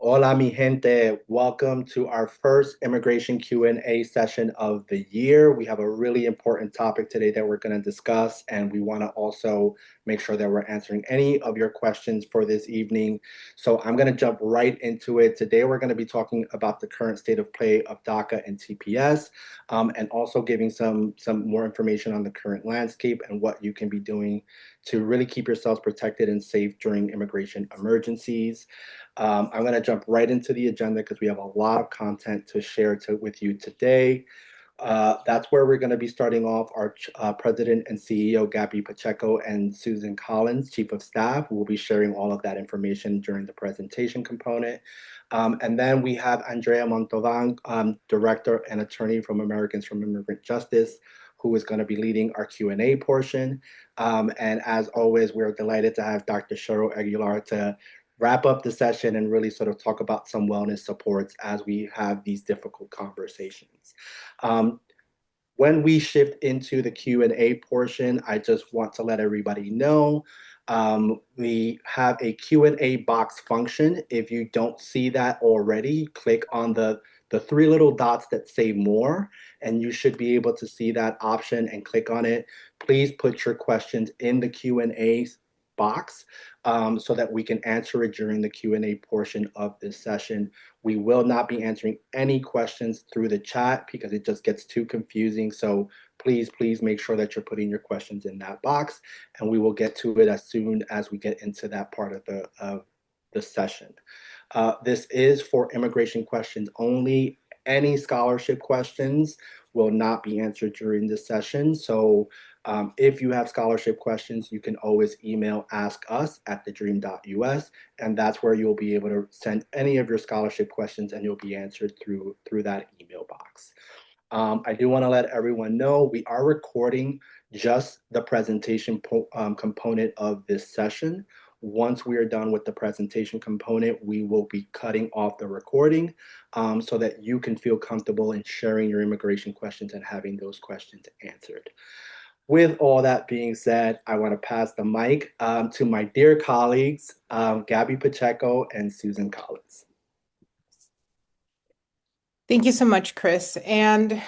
Hola, mi gente. Welcome to our first immigration Q&A session of the year. We have a really important topic today that we're going to discuss, and we want to also make sure that we're answering any of your questions for this evening. So I'm going to jump right into it. Today, we're going to be talking about the current state of play of DACA and TPS, and also giving some more information on the current landscape and what you can be doing to really keep yourselves protected and safe during immigration emergencies. I'm going to jump right into the agenda because we have a lot of content to share with you today. That's where we're going to be starting off. Our President and CEO, Gaby Pacheco, and Susan Collins, Chief of Staff, will be sharing all of that information during the presentation component. And then we have Andrea Montovan, Director and Attorney from Americans for Immigrant Justice, who is going to be leading our Q&A portion. And as always, we're delighted to have Dr. Cheryl Aguilar to wrap up the session and really sort of talk about some wellness supports as we have these difficult conversations. Um, when we shift into the Q&A portion, I just want to let everybody know we have a Q&A box function. If you don't see that already, click on the three little dots that say more, and you should be able to see that option and click on it. Please put your questions in the Q&A box so that we can answer it during the Q&A portion of this session. We will not be answering any questions through the chat because it just gets too confusing. So please make sure that you're putting your questions in that box, and we will get to it as soon as we get into that part of the session. This is for immigration questions only. Any scholarship questions will not be answered during this session. So if you have scholarship questions, you can always email ask us at TheDream.Us, and that's where you'll be able to send any of your scholarship questions and you'll be answered through that email box. I do want to let everyone know we are recording just the presentation component of this session. Once we are done with the presentation component, we will be cutting off the recording so that you can feel comfortable in sharing your immigration questions and having those questions answered. With all that being said, I want to pass the mic to my dear colleagues, Gaby Pacheco and Susan Collins. Thank you so much, Chris. And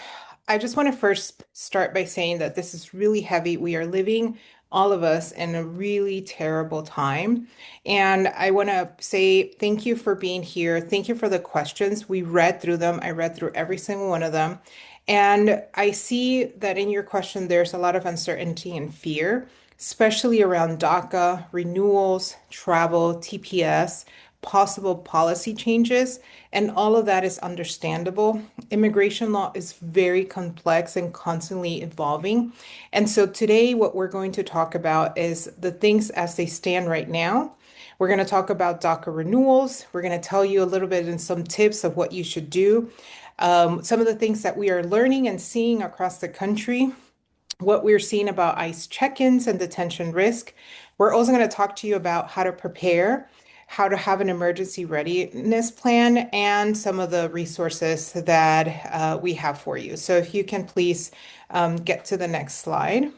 I just want to first start by saying that this is really heavy. We are living, all of us, in a really terrible time. And I want to say thank you for being here. Thank you for the questions. We read through them. I read through every single one of them. And I see that in your question, there's a lot of uncertainty and fear, especially around DACA, renewals, travel, TPS, possible policy changes. And all of that is understandable. Immigration law is very complex and constantly evolving. And so today, what we're going to talk about is the things as they stand right now. We're going to talk about DACA renewals. We're going to tell you a little bit and some tips of what you should do. Some of the things that we are learning and seeing across the country, what we're seeing about ICE check-ins and detention risk. We're also going to talk to you about how to prepare, how to have an emergency readiness plan, and some of the resources that we have for you. So if you can please get to the next slide.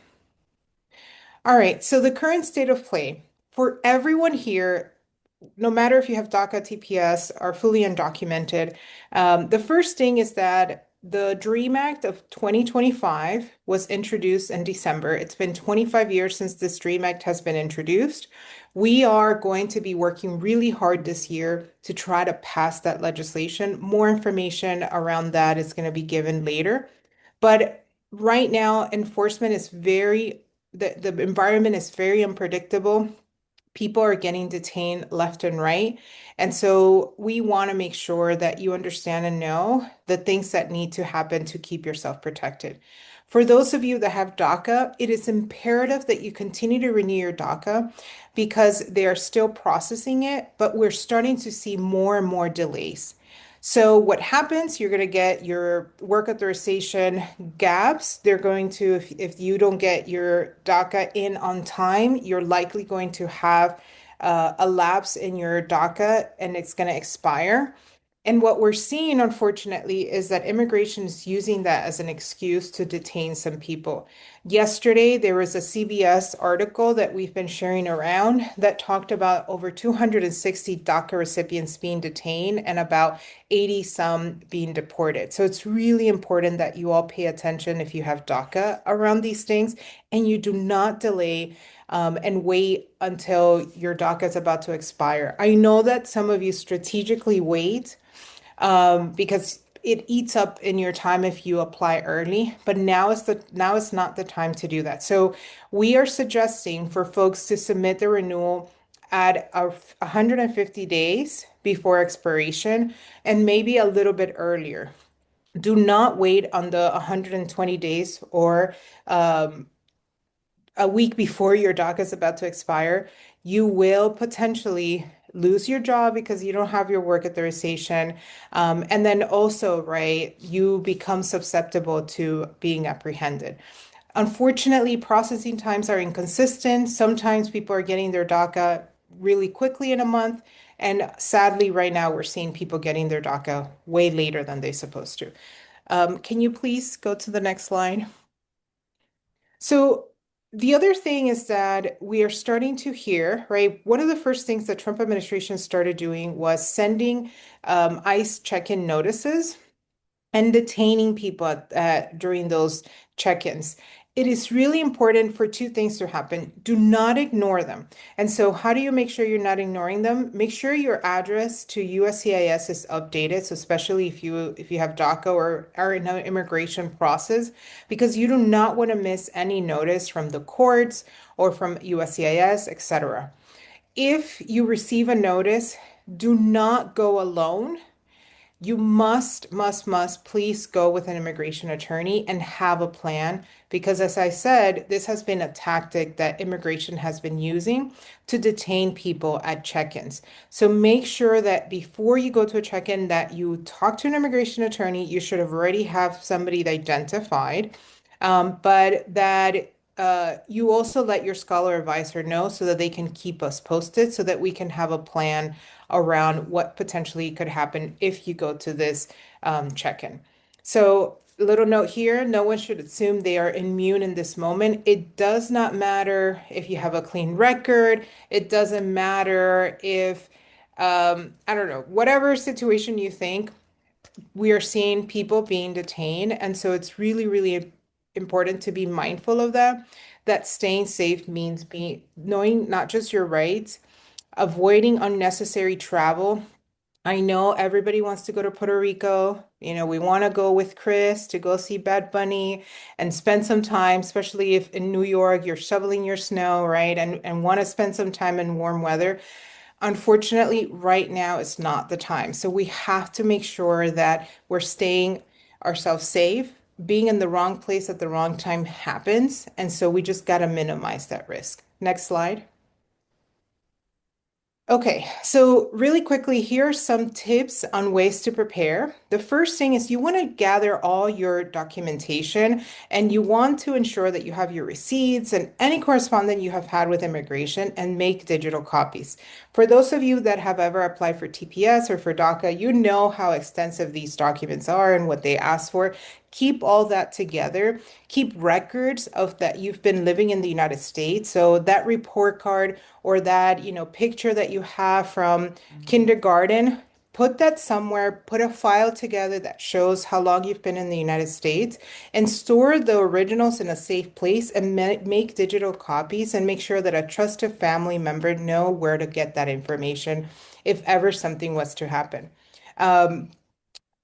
All right, so the current state of play for everyone here, no matter if you have DACA, TPS, are fully undocumented. The first thing is that the DREAM Act of 2025 was introduced in December. It's been 25 years since this DREAM Act has been introduced. We are going to be working really hard this year to try to pass that legislation. More information around that is going to be given later. But right now, enforcement is the environment is very unpredictable. People are getting detained left and right. And so we want to make sure that you understand and know the things that need to happen to keep yourself protected. For those of you that have DACA, it is imperative that you continue to renew your DACA because they are still processing it, but we're starting to see more and more delays. So what happens, you're going to get your work authorization gaps. They're going to, if you don't get your DACA in on time, you're likely going to have a lapse in your DACA and it's going to expire. And what we're seeing, unfortunately, is that immigration is using that as an excuse to detain some people. Yesterday, there was a CBS article that we've been sharing around that talked about over 260 DACA recipients being detained and about 80 some being deported. So it's really important that you all pay attention if you have DACA around these things and you do not delay and wait until your DACA is about to expire. I know that some of you strategically wait because it eats up in your time if you apply early, but now is not the time to do that. So we are suggesting for folks to submit the renewal at 150 days before expiration and maybe a little bit earlier. Do not wait on the 120 days or a week before your DACA is about to expire. You will potentially lose your job because you don't have your work authorization. And then also, right, you become susceptible to being apprehended. Unfortunately, processing times are inconsistent. Sometimes people are getting their DACA really quickly in a month. And sadly, right now, we're seeing people getting their DACA way later than they're supposed to. Can you please go to the next slide? So the other thing is that we are starting to hear, right? One of the first things the Trump administration started doing was sending ICE check-in notices and detaining people during those check-ins. It is really important for two things to happen. Do not ignore them. And so how do you make sure you're not ignoring them? Make sure your address to USCIS is updated, so especially if you have DACA or are in an immigration process, because you do not want to miss any notice from the courts or from USCIS, etc. If you receive a notice, do not go alone. You must please go with an immigration attorney and have a plan because, as I said, this has been a tactic that immigration has been using to detain people at check-ins. So make sure that before you go to a check-in that you talk to an immigration attorney. You should have already have somebody identified, but that you also let your scholar advisor know so that they can keep us posted so that we can have a plan around what potentially could happen if you go to this check-in. So, little note here, no one should assume they are immune in this moment. It does not matter if you have a clean record. It doesn't matter if, I don't know, whatever situation you think, we are seeing people being detained. And so it's really, really important to be mindful of that, that staying safe means being knowing not just your rights, avoiding unnecessary travel. I know everybody wants to go to Puerto Rico. You know, we want to go with Chris to go see Bad Bunny and spend some time, especially if in New York you're shoveling your snow, right? And want to spend some time in warm weather. Unfortunately, right now it's not the time. So we have to make sure that we're staying ourselves safe. Being in the wrong place at the wrong time happens. And so we just got to minimize that risk. Next slide. Okay, so really quickly, here are some tips on ways to prepare. The first thing is you want to gather all your documentation and you want to ensure that you have your receipts and any correspondence you have had with immigration and make digital copies. For those of you that have ever applied for TPS or for DACA, you know how extensive these documents are and what they ask for. Keep all that together. Keep records of that you've been living in the United States. So that report card or that, picture that you have from kindergarten, put that somewhere, put a file together that shows how long you've been in the United States and store the originals in a safe place and make digital copies and make sure that a trusted family member know where to get that information if ever something was to happen. Um,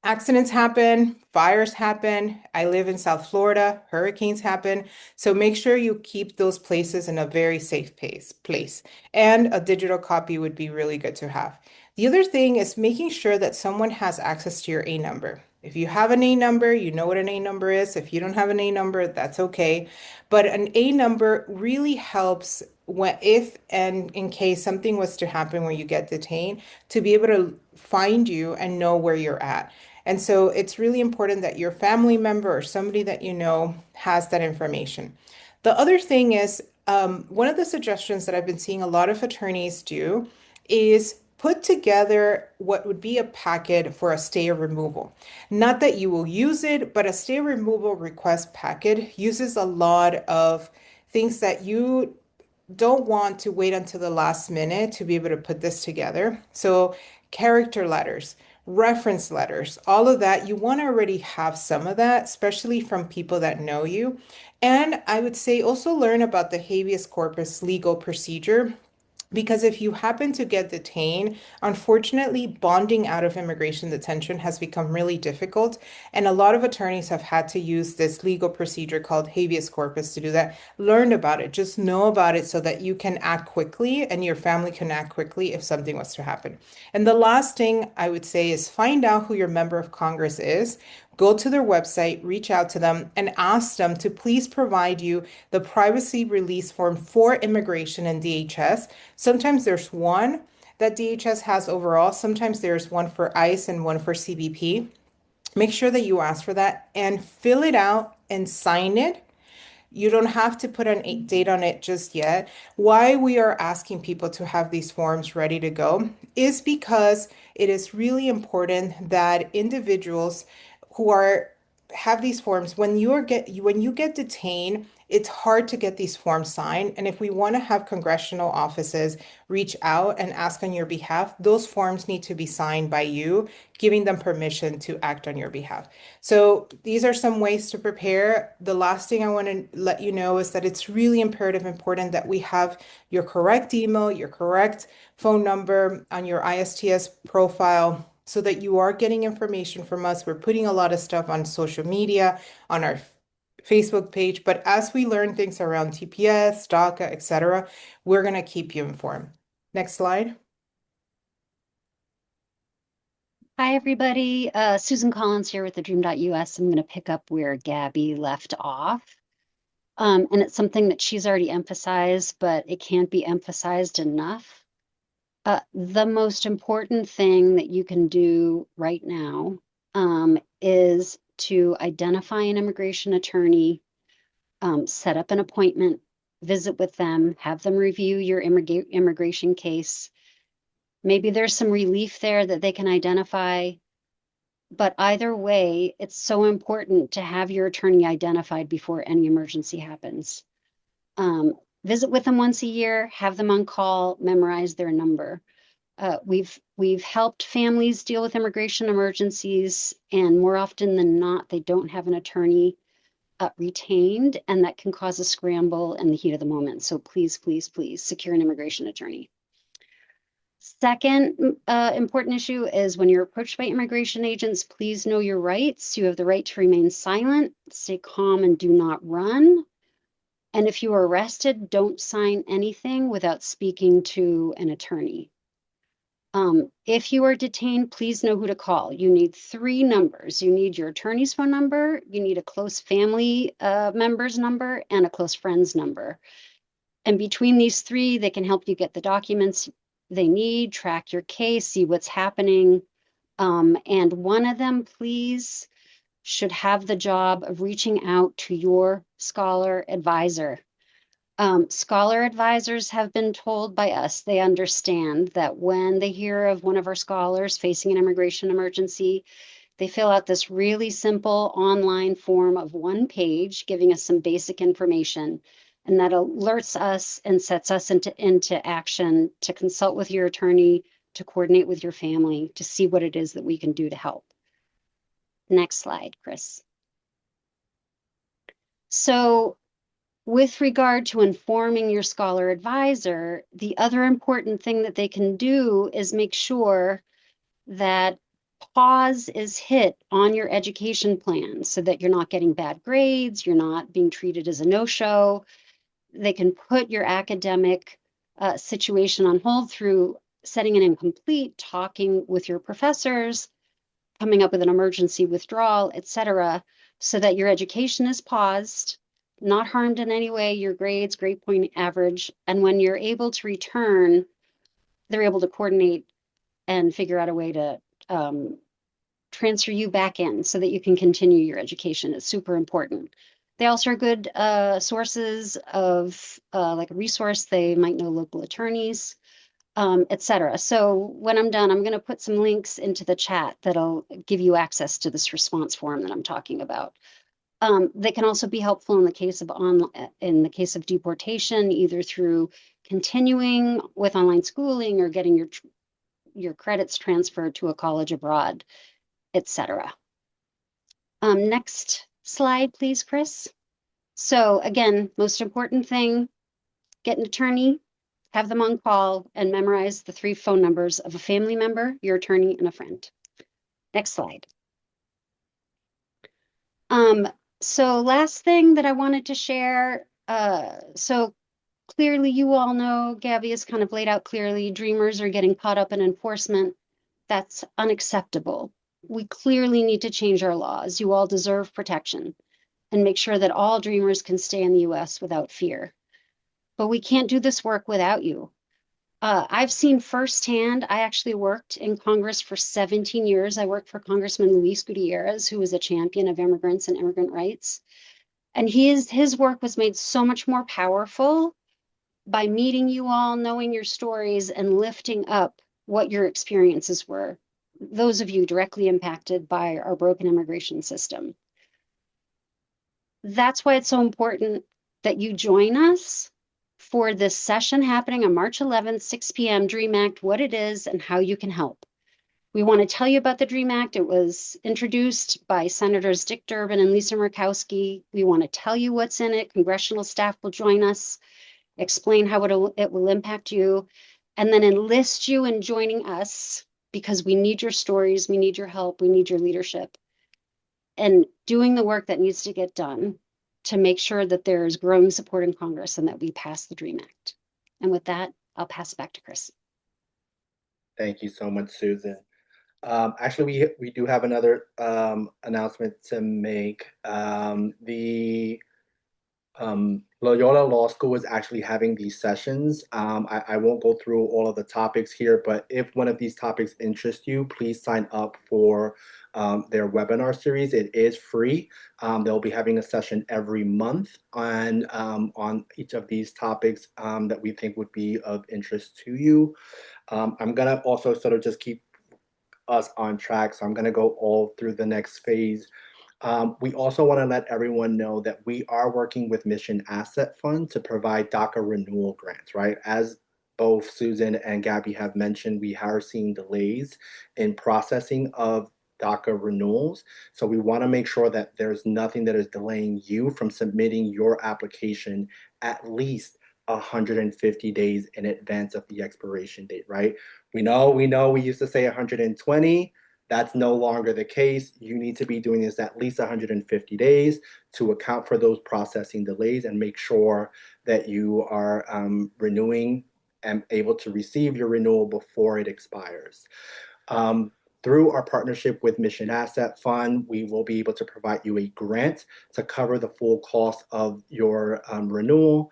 Accidents happen, fires happen. I live in South Florida, hurricanes happen. So make sure you keep those places in a very safe place. And a digital copy would be really good to have. The other thing is making sure that someone has access to your A number. If you have an A number, you know what an A number is. If you don't have an A number, that's okay. But an A number really helps when if and in case something was to happen where you get detained, to be able to find you and know where you're at. And so it's really important that your family member or somebody that you know has that information. The other thing is, one of the suggestions that I've been seeing a lot of attorneys do is put together what would be a packet for a stay removal. Not that you will use it, but a stay removal request packet uses a lot of things that you don't want to wait until the last minute to be able to put this together. So, character letters, reference letters, all of that, you want to already have some of that, especially from people that know you. And I would say also learn about the habeas corpus legal procedure. Because if you happen to get detained, unfortunately, bonding out of immigration detention has become really difficult. And a lot of attorneys have had to use this legal procedure called habeas corpus to do that. Learn about it, just know about it so that you can act quickly and your family can act quickly if something was to happen. And the last thing I would say is find out who your member of Congress is. Go to their website, reach out to them, and ask them to please provide you the privacy release form for immigration and DHS. Sometimes there's one that DHS has overall. Sometimes there's one for ICE and one for CBP. Make sure that you ask for that and fill it out and sign it. You don't have to put an date on it just yet. Why we are asking people to have these forms ready to go is because it is really important that individuals who are have these forms when you get detained, it's hard to get these forms signed. And if we want to have congressional offices reach out and ask on your behalf, those forms need to be signed by you, giving them permission to act on your behalf. So these are some ways to prepare. The last thing I want to let you know is that it's really important that we have your correct email, your correct phone number on your ISTS profile so that you are getting information from us. We're putting a lot of stuff on social media, on our Facebook page, but as we learn things around TPS, DACA, etc., we're going to keep you informed. Next slide. Hi, everybody. Susan Collins here with TheDream.Us. I'm going to pick up where Gabby left off. And it's something that she's already emphasized, but it can't be emphasized enough. The most important thing that you can do right now is to identify an immigration attorney, set up an appointment, visit with them, have them review your immigration case. Maybe there's some relief there that they can identify. But either way, it's so important to have your attorney identified before any emergency happens. Um, Visit with them once a year, have them on call, memorize their number. We've helped families deal with immigration emergencies, and more often than not, they don't have an attorney retained, and that can cause a scramble in the heat of the moment. So please, please, please secure an immigration attorney. Second important issue is when you're approached by immigration agents, please know your rights. You have the right to remain silent, stay calm, and do not run. And if you are arrested, don't sign anything without speaking to an attorney. If you are detained, please know who to call. You need 3 numbers. You need your attorney's phone number, you need a close family member's number, and a close friend's number. And between these 3, they can help you get the documents they need, track your case, see what's happening. And one of them, please, should have the job of reaching out to your scholar advisor. Scholar advisors have been told by us, they understand that when they hear of one of our scholars facing an immigration emergency, they fill out this really simple online form of 1 page, giving us some basic information. And that alerts us and sets us into action to consult with your attorney, to coordinate with your family, to see what it is that we can do to help. Next slide, Chris. So with regard to informing your scholar advisor, the other important thing that they can do is make sure that pause is hit on your education plan so that you're not getting bad grades, you're not being treated as a no-show. They can put your academic situation on hold through setting an incomplete, talking with your professors, coming up with an emergency withdrawal, etc., so that your education is paused, not harmed in any way, your grades, grade point average, and when you're able to return, they're able to coordinate and figure out a way to transfer you back in so that you can continue your education. It's super important. They also are good sources of like a resource. They might know local attorneys. etc. So when I'm done, I'm going to put some links into the chat that'll give you access to this response form that I'm talking about. They can also be helpful in the case of deportation, either through continuing with online schooling or getting your credits transferred to a college abroad, etc. Next slide, please, Chris. So again, most important thing, get an attorney, have them on call, and memorize the 3 phone numbers of a family member, your attorney, and a friend. Next slide. So last thing that I wanted to share, so clearly you all know, Gabby has kind of laid out clearly, dreamers are getting caught up in enforcement. That's unacceptable. We clearly need to change our laws. You all deserve protection and make sure that all dreamers can stay in the US without fear. But we can't do this work without you. I've seen firsthand, I actually worked in Congress for 17 years. I worked for Congressman Luis Gutierrez, who was a champion of immigrants and immigrant rights. And his work was made so much more powerful by meeting you all, knowing your stories, and lifting up what your experiences were, those of you directly impacted by our broken immigration system. That's why it's so important that you join us for this session happening on March 11th, 6 p.m. DREAM Act, what it is and how you can help. We want to tell you about the DREAM Act. It was introduced by Senators Dick Durbin and Lisa Murkowski. We want to tell you what's in it. Congressional staff will join us, explain how it will impact you, and then enlist you in joining us because we need your stories, we need your help, we need your leadership, and doing the work that needs to get done to make sure that there is growing support in Congress and that we pass the DREAM Act. And with that, I'll pass it back to Chris. Thank you so much, Susan. Actually, we do have another announcement to make. The Loyola Law School is actually having these sessions. I won't go through all of the topics here, but if one of these topics interests you, please sign up for their webinar series. It is free. They'll be having a session every month on each of these topics that we think would be of interest to you. I'm gonna also sort of just keep us on track, so I'm gonna go all through the next phase. We also want to let everyone know that we are working with Mission Asset Fund to provide DACA renewal grants, right? As both Susan and Gabby have mentioned, we are seeing delays in processing of DACA renewals. So we want to make sure that there's nothing that is delaying you from submitting your application at least 150 days in advance of the expiration date, right? We used to say 120. That's no longer the case. You need to be doing this at least 150 days to account for those processing delays and make sure that you are renewing and able to receive your renewal before it expires. Through our partnership with Mission Asset Fund, we will be able to provide you a grant to cover the full cost of your renewal.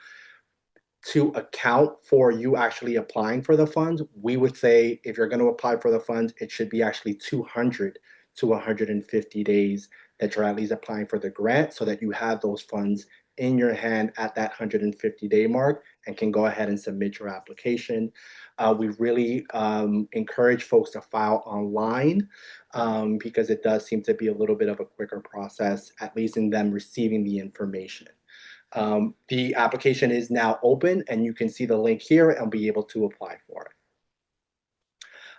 To account for you actually applying for the funds, we would say if you're going to apply for the funds, it should be actually 200 to 150 days that you're at least applying for the grant so that you have those funds in your hand at that 150-day mark and can go ahead and submit your application. We really encourage folks to file online because it does seem to be a little bit of a quicker process, at least in them receiving the information. The application is now open and you can see the link here and be able to apply for it.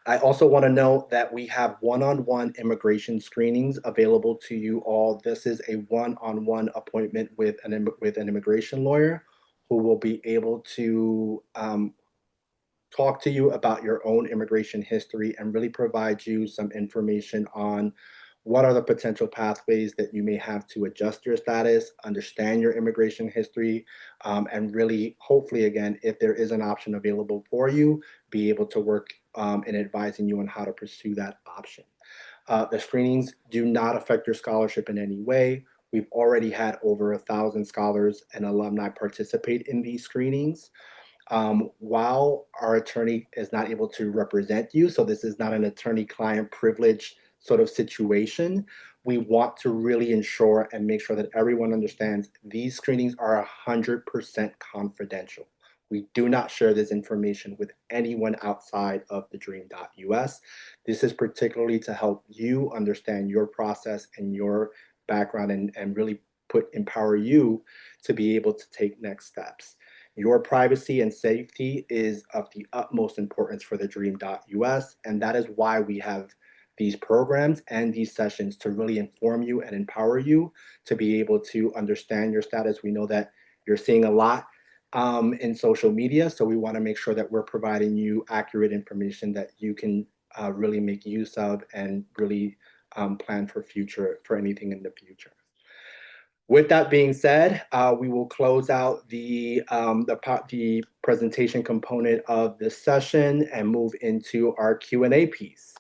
I also want to note that we have one-on-one immigration screenings available to you all. This is a one-on-one appointment with an immigration lawyer who will be able to talk to you about your own immigration history and really provide you some information on what are the potential pathways that you may have to adjust your status, understand your immigration history, and really, hopefully, again, if there is an option available for you, be able to work in advising you on how to pursue that option. The screenings do not affect your scholarship in any way. We've already had over 1,000 scholars and alumni participate in these screenings. While our attorney is not able to represent you, so this is not an attorney-client privilege sort of situation, we want to really ensure and make sure that everyone understands these screenings are 100% confidential. We do not share this information with anyone outside of TheDream.Us. This is particularly to help you understand your process and your background and really empower you to be able to take next steps. Your privacy and safety is of the utmost importance for TheDream.Us, and that is why we have these programs and these sessions to really inform you and empower you to be able to understand your status. We know that you're seeing a lot in social media, so we want to make sure that we're providing you accurate information that you can really make use of and really plan for anything in the future. With that being said, we will close out the presentation component of this session and move into our Q&A piece.